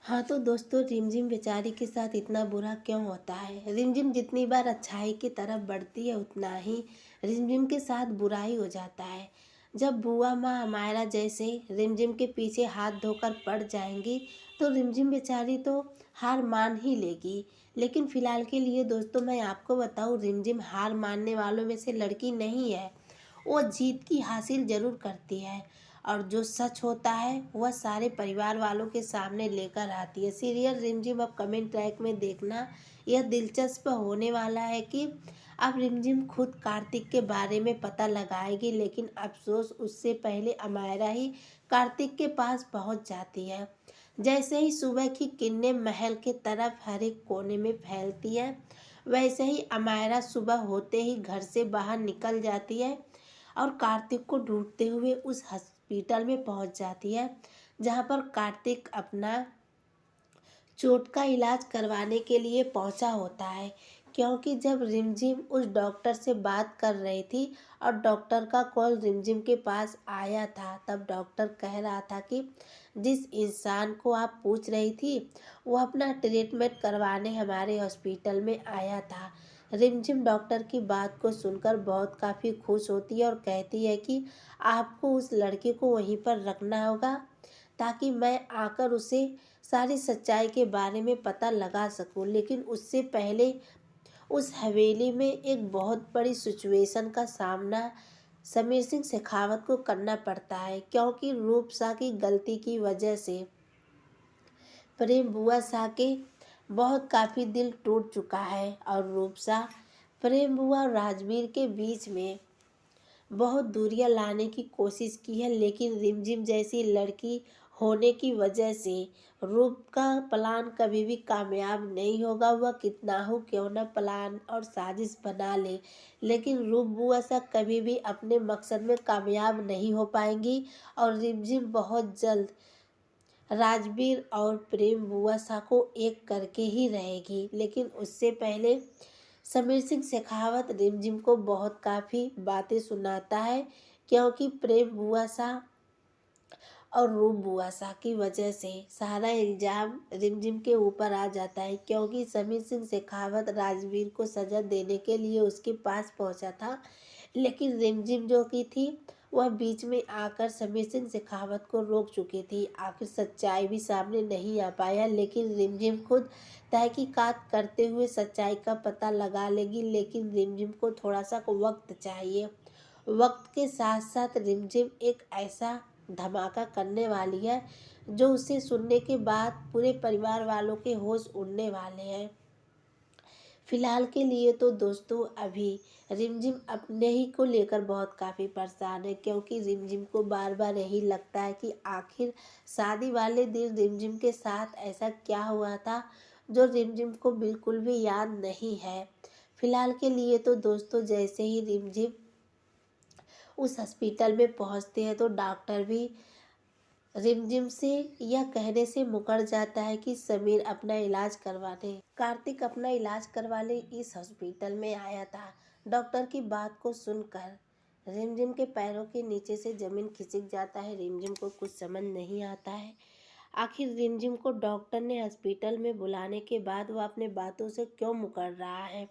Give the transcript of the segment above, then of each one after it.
हाँ तो दोस्तों, रिमझिम बेचारी के साथ इतना बुरा क्यों होता है। रिमझिम जितनी बार अच्छाई की तरफ बढ़ती है उतना ही रिमझिम के साथ बुराई हो जाता है। जब बुआ माँ हमारा जैसे रिमझिम के पीछे हाथ धोकर पड़ जाएंगी तो रिमझिम बेचारी तो हार मान ही लेगी। लेकिन फिलहाल के लिए दोस्तों मैं आपको बताऊँ, रिमझिम हार मानने वालों में से लड़की नहीं है। वो जीत की हासिल ज़रूर करती है और जो सच होता है वह सारे परिवार वालों के सामने लेकर आती है। सीरियल रिमझिम अब कमेंट ट्रैक में देखना, यह दिलचस्प होने वाला है कि अब रिमझिम खुद कार्तिक के बारे में पता लगाएगी, लेकिन अफसोस उससे पहले अमायरा ही कार्तिक के पास पहुंच जाती है। जैसे ही सुबह की किरणें महल के तरफ हर एक कोने में फैलती है, वैसे ही अमायरा सुबह होते ही घर से बाहर निकल जाती है और कार्तिक को ढूंढते हुए उस हॉस्पिटल में पहुंच जाती है जहां पर कार्तिक अपना चोट का इलाज करवाने के लिए पहुंचा होता है। क्योंकि जब रिमझिम उस डॉक्टर से बात कर रही थी और डॉक्टर का कॉल रिमझिम के पास आया था, तब डॉक्टर कह रहा था कि जिस इंसान को आप पूछ रही थी वो अपना ट्रीटमेंट करवाने हमारे हॉस्पिटल में आया था। रिमझिम डॉक्टर की बात को सुनकर बहुत काफ़ी खुश होती है और कहती है कि आपको उस लड़के को वहीं पर रखना होगा ताकि मैं आकर उसे सारी सच्चाई के बारे में पता लगा सकूं। लेकिन उससे पहले उस हवेली में एक बहुत बड़ी सिचुएशन का सामना समीर सिंह शेखावत को करना पड़ता है, क्योंकि रूपसा की गलती की वजह से प्रेम बुआ सा के बहुत काफ़ी दिल टूट चुका है और रूपसा प्रेम बुआ और राजवीर के बीच में बहुत दूरियां लाने की कोशिश की है। लेकिन रिमझिम जैसी लड़की होने की वजह से रूप का प्लान कभी भी कामयाब नहीं होगा। वह कितना हो क्यों न प्लान और साजिश बना ले, लेकिन रूप बुआ सा कभी भी अपने मकसद में कामयाब नहीं हो पाएंगी और रिमझिम बहुत जल्द राजवीर और प्रेम बुआ सा को एक करके ही रहेगी। लेकिन उससे पहले समीर सिंह शेखावत रिमझिम को बहुत काफ़ी बातें सुनाता है, क्योंकि प्रेम बुआ सा और रूप बुआ सा की वजह से सारा इल्ज़ाम रिमझिम के ऊपर आ जाता है। क्योंकि समीर सिंह शेखावत राजवीर को सज़ा देने के लिए उसके पास पहुंचा था, लेकिन रिमझिम जो की थी वह बीच में आकर समीर सिंह शेखावत को रोक चुकी थी। आखिर सच्चाई भी सामने नहीं आ पाया, लेकिन रिमझिम खुद तहकीकात करते हुए सच्चाई का पता लगा लेगी। लेकिन रिमझिम को थोड़ा सा वक्त चाहिए। वक्त के साथ साथ रिमझिम एक ऐसा धमाका करने वाली है जो उसे सुनने के बाद पूरे परिवार वालों के होश उड़ने वाले हैं। फिलहाल के लिए तो दोस्तों अभी रिमझिम अपने ही को लेकर बहुत काफ़ी परेशान है, क्योंकि रिमझिम को बार बार यही लगता है कि आखिर शादी वाले दिन रिमझिम के साथ ऐसा क्या हुआ था जो रिमझिम को बिल्कुल भी याद नहीं है। फिलहाल के लिए तो दोस्तों जैसे ही रिमझिम उस हॉस्पिटल में पहुंचते हैं तो डॉक्टर भी रिमझिम से यह कहने से मुकर जाता है कि समीर अपना इलाज करवाने कार्तिक अपना इलाज करवाने इस हॉस्पिटल में आया था। डॉक्टर की बात को सुनकर रिमझिम के पैरों के नीचे से जमीन खिसक जाता है। रिमझिम को कुछ समझ नहीं आता है आखिर रिमझिम को डॉक्टर ने हॉस्पिटल में बुलाने के बाद वह अपने बातों से क्यों मुकर रहा है।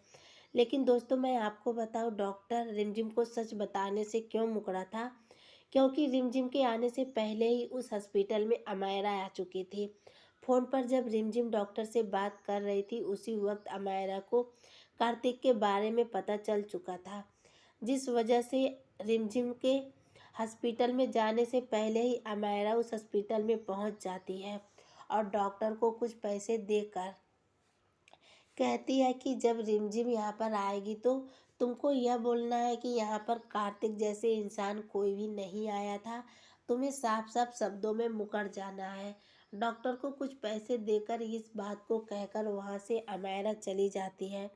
लेकिन दोस्तों मैं आपको बताऊं, डॉक्टर रिमझिम को सच बताने से क्यों मुकरा था, क्योंकि रिमझिम के आने से पहले ही उस हॉस्पिटल में अमायरा आ चुकी थी। फ़ोन पर जब रिमझिम डॉक्टर से बात कर रही थी उसी वक्त अमायरा को कार्तिक के बारे में पता चल चुका था, जिस वजह से रिमझिम के हॉस्पिटल में जाने से पहले ही अमायरा उस हॉस्पिटल में पहुंच जाती है और डॉक्टर को कुछ पैसे देकर कहती है कि जब रिमझिम यहाँ पर आएगी तो तुमको यह बोलना है कि यहाँ पर कार्तिक जैसे इंसान कोई भी नहीं आया था। तुम्हें साफ साफ शब्दों में मुकर जाना है। डॉक्टर को कुछ पैसे देकर इस बात को कहकर वहाँ से अमायरा चली जाती है।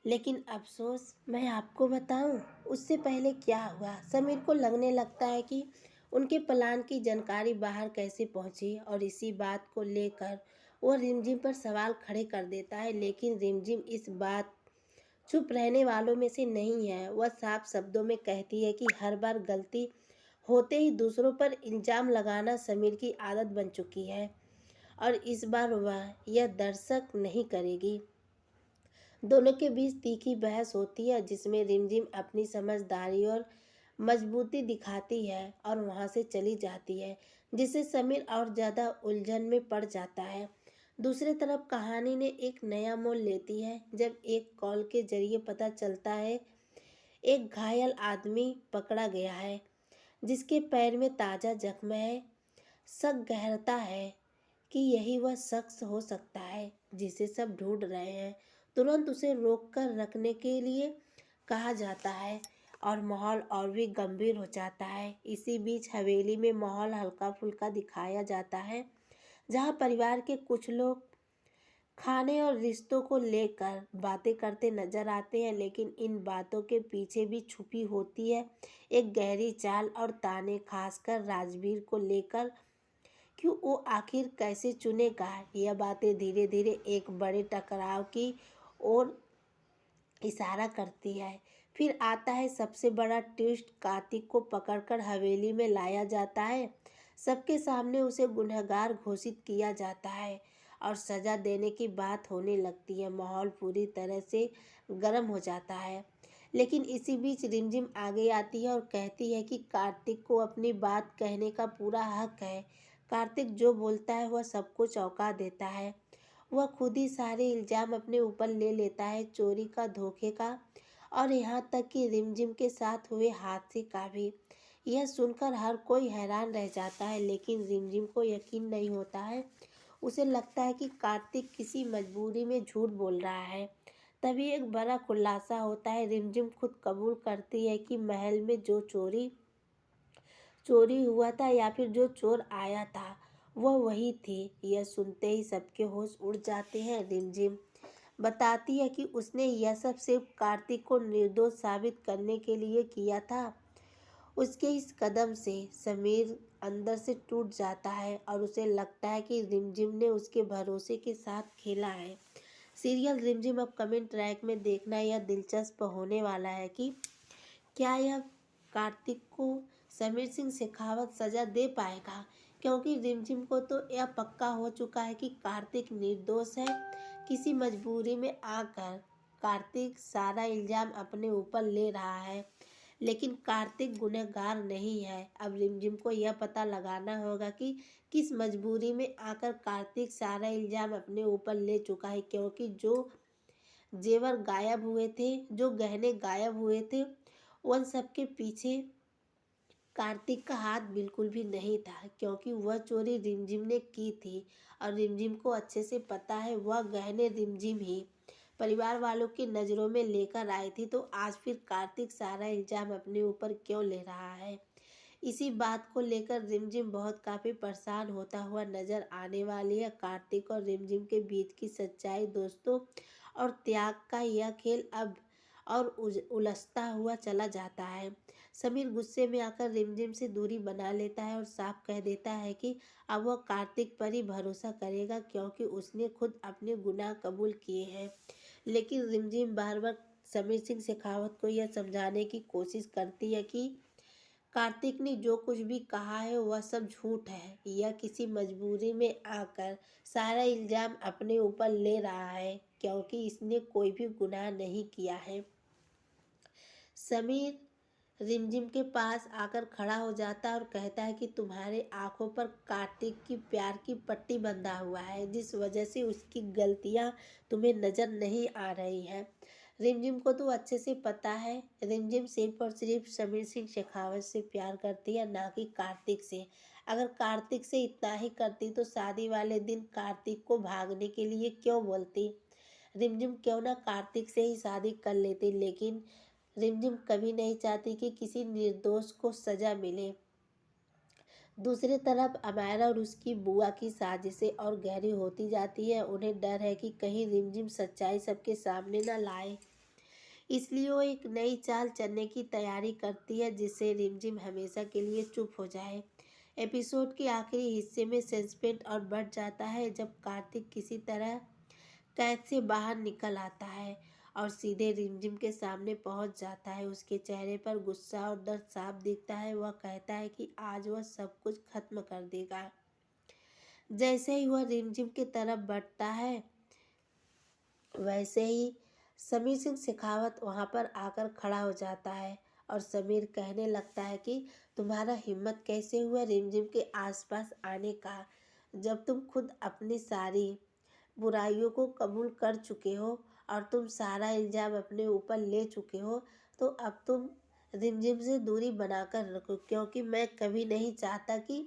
लेकिन अफसोस मैं आपको बताऊं, उससे पहले क्या हुआ। समीर को लगने लगता है कि उनके प्लान की जानकारी बाहर कैसे पहुंची और इसी बात को लेकर वो रिमझिम पर सवाल खड़े कर देता है। लेकिन रिमझिम इस बात चुप रहने वालों में से नहीं है। वह साफ शब्दों में कहती है कि हर बार गलती होते ही दूसरों पर इल्ज़ाम लगाना समीर की आदत बन चुकी है और इस बार वह यह दर्शक नहीं करेगी। दोनों के बीच तीखी बहस होती है जिसमें रिमझिम अपनी समझदारी और मजबूती दिखाती है और वहां से चली जाती है, जिससे समीर और ज़्यादा उलझन में पड़ जाता है। दूसरी तरफ कहानी ने एक नया मोड़ लेती है जब एक कॉल के जरिए पता चलता है एक घायल आदमी पकड़ा गया है जिसके पैर में ताज़ा जख्म है। शक गहरता है कि यही वह शख्स हो सकता है जिसे सब ढूंढ रहे हैं। तुरंत उसे रोक कर रखने के लिए कहा जाता है और माहौल और भी गंभीर हो जाता है। इसी बीच हवेली में माहौल हल्का फुल्का दिखाया जाता है, जहां परिवार के कुछ लोग खाने और रिश्तों को लेकर बातें करते नजर आते हैं, लेकिन इन बातों के पीछे भी छुपी होती है एक गहरी चाल और ताने, खासकर राजवीर को लेकर। क्यों वो आखिर कैसे चुनेगा? यह बातें धीरे धीरे एक बड़े टकराव की ओर इशारा करती है। फिर आता है सबसे बड़ा ट्विस्ट। कार्तिक को पकड़कर हवेली में लाया जाता है। सबके सामने उसे गुनहगार घोषित किया जाता है और सजा देने की बात होने लगती है। माहौल पूरी तरह से गर्म हो जाता है, लेकिन इसी बीच रिमझिम आगे आती है और कहती है कि कार्तिक को अपनी बात कहने का पूरा हक है। कार्तिक जो बोलता है वह सबको चौंका देता है। वह खुद ही सारे इल्जाम अपने ऊपर ले लेता है, चोरी का, धोखे का और यहाँ तक कि रिमझिम के साथ हुए हादसे का भी। यह सुनकर हर कोई हैरान रह जाता है, लेकिन रिमझिम को यकीन नहीं होता है। उसे लगता है कि कार्तिक किसी मजबूरी में झूठ बोल रहा है। तभी एक बड़ा खुलासा होता है। रिमझिम खुद कबूल करती है कि महल में जो चोरी चोरी हुआ था या फिर जो चोर आया था वह वही थी। यह सुनते ही सबके होश उड़ जाते हैं। रिमझिम बताती है कि उसने यह सब सिर्फ कार्तिक को निर्दोष साबित करने के लिए किया था। उसके इस कदम से समीर अंदर से टूट जाता है और उसे लगता है कि रिमझिम ने उसके भरोसे के साथ खेला है। सीरियल रिमझिम अब कमेंट ट्रैक में देखना यह दिलचस्प होने वाला है कि क्या यह कार्तिक को समीर सिंह शेखावत सजा दे पाएगा, क्योंकि रिमझिम को तो यह पक्का हो चुका है कि कार्तिक निर्दोष है। किसी मजबूरी में आकर कार्तिक सारा इल्जाम अपने ऊपर ले रहा है, लेकिन कार्तिक गुनहगार नहीं है। अब रिमझिम को यह पता लगाना होगा कि किस मजबूरी में आकर कार्तिक सारा इल्जाम अपने ऊपर ले चुका है, क्योंकि जो जेवर गायब हुए थे, जो गहने गायब हुए थे, उन सब के पीछे कार्तिक का हाथ बिल्कुल भी नहीं था, क्योंकि वह चोरी रिमझिम ने की थी और रिमझिम को अच्छे से पता है वह गहने रिमझिम ही परिवार वालों की नज़रों में लेकर आई थी। तो आज फिर कार्तिक सारा इल्जाम अपने ऊपर क्यों ले रहा है? इसी बात को लेकर रिमझिम बहुत काफ़ी परेशान होता हुआ नजर आने वाली है। कार्तिक और रिमझिम के बीच की सच्चाई, दोस्तों और त्याग का यह खेल अब और उलझता हुआ चला जाता है। समीर गुस्से में आकर रिमझिम से दूरी बना लेता है और साफ कह देता है कि अब वह कार्तिक पर ही भरोसा करेगा, क्योंकि उसने खुद अपने गुनाह कबूल किए हैं। लेकिन रिमझिम बार बार समीर सिंह शेखावत को यह समझाने की कोशिश करती है कि कार्तिक ने जो कुछ भी कहा है वह सब झूठ है। यह किसी मजबूरी में आकर सारा इल्जाम अपने ऊपर ले रहा है, क्योंकि इसने कोई भी गुनाह नहीं किया है। समीर रिमझिम के पास आकर खड़ा हो जाता है और कहता है कि तुम्हारे आंखों पर कार्तिक की प्यार की पट्टी बंधा हुआ है, जिस वजह से उसकी गलतियां तुम्हें नजर नहीं आ रही हैं। रिमझिम को तो अच्छे से पता है, रिमझिम सिर्फ और सिर्फ समीर सिंह शेखावत से प्यार करती है, ना कि कार्तिक से। अगर कार्तिक से इतना ही करती तो शादी वाले दिन कार्तिक को भागने के लिए क्यों बोलती? रिमझिम क्यों ना कार्तिक से ही शादी कर लेती, लेकिन रिमझिम कभी नहीं चाहती कि किसी निर्दोष को सजा मिले। दूसरी तरफ अमायरा और उसकी बुआ की साजिशें और गहरी होती जाती है। उन्हें डर है कि कहीं रिमझिम सच्चाई सबके सामने न लाए, इसलिए वो एक नई चाल चलने की तैयारी करती है जिससे रिमझिम हमेशा के लिए चुप हो जाए। एपिसोड के आखिरी हिस्से में सस्पेंस और बढ़ जाता है जब कार्तिक किसी तरह कैद से बाहर निकल आता है और सीधे रिमझिम के सामने पहुंच जाता है। उसके चेहरे पर गुस्सा और दर्द साफ दिखता है। वह कहता है कि आज वह सब कुछ खत्म कर देगा। जैसे ही वह रिमझिम की तरफ बढ़ता है, वैसे ही समीर सिंह शेखावत वहाँ पर आकर खड़ा हो जाता है और समीर कहने लगता है कि तुम्हारा हिम्मत कैसे हुआ रिमझिम के आसपास आने का, जब तुम खुद अपनी सारी बुराइयों को कबूल कर चुके हो और तुम सारा इल्ज़ाम अपने ऊपर ले चुके हो, तो अब तुम रिमझिम से दूरी बनाकर रखो, क्योंकि मैं कभी नहीं चाहता कि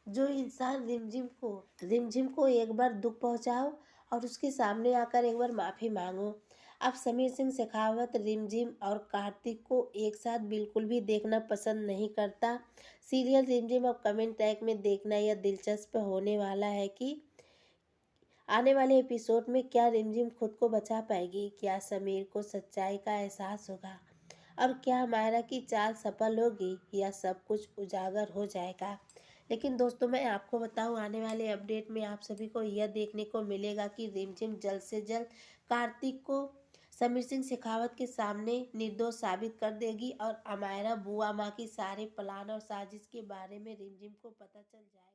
जो इंसान रिमझिम को एक बार दुख पहुंचाओ और उसके सामने आकर एक बार माफ़ी मांगो। अब समीर सिंह शेखावत रिमझिम और कार्तिक को एक साथ बिल्कुल भी देखना पसंद नहीं करता। सीरियल रिमझिम अब कमेंट टैग में देखना यह दिलचस्प होने वाला है कि आने वाले एपिसोड में क्या रिमझिम खुद को बचा पाएगी, क्या समीर को सच्चाई का एहसास होगा और क्या मायरा की चाल सफल होगी या सब कुछ उजागर हो जाएगा। लेकिन दोस्तों, मैं आपको बताऊं, आने वाले अपडेट में आप सभी को यह देखने को मिलेगा कि रिमझिम जल्द से जल्द कार्तिक को समीर सिंह शेखावत के सामने निर्दोष साबित कर देगी और अमायरा बुआ माँ की सारे प्लान और साजिश के बारे में रिमझिम को पता चल जाएगा।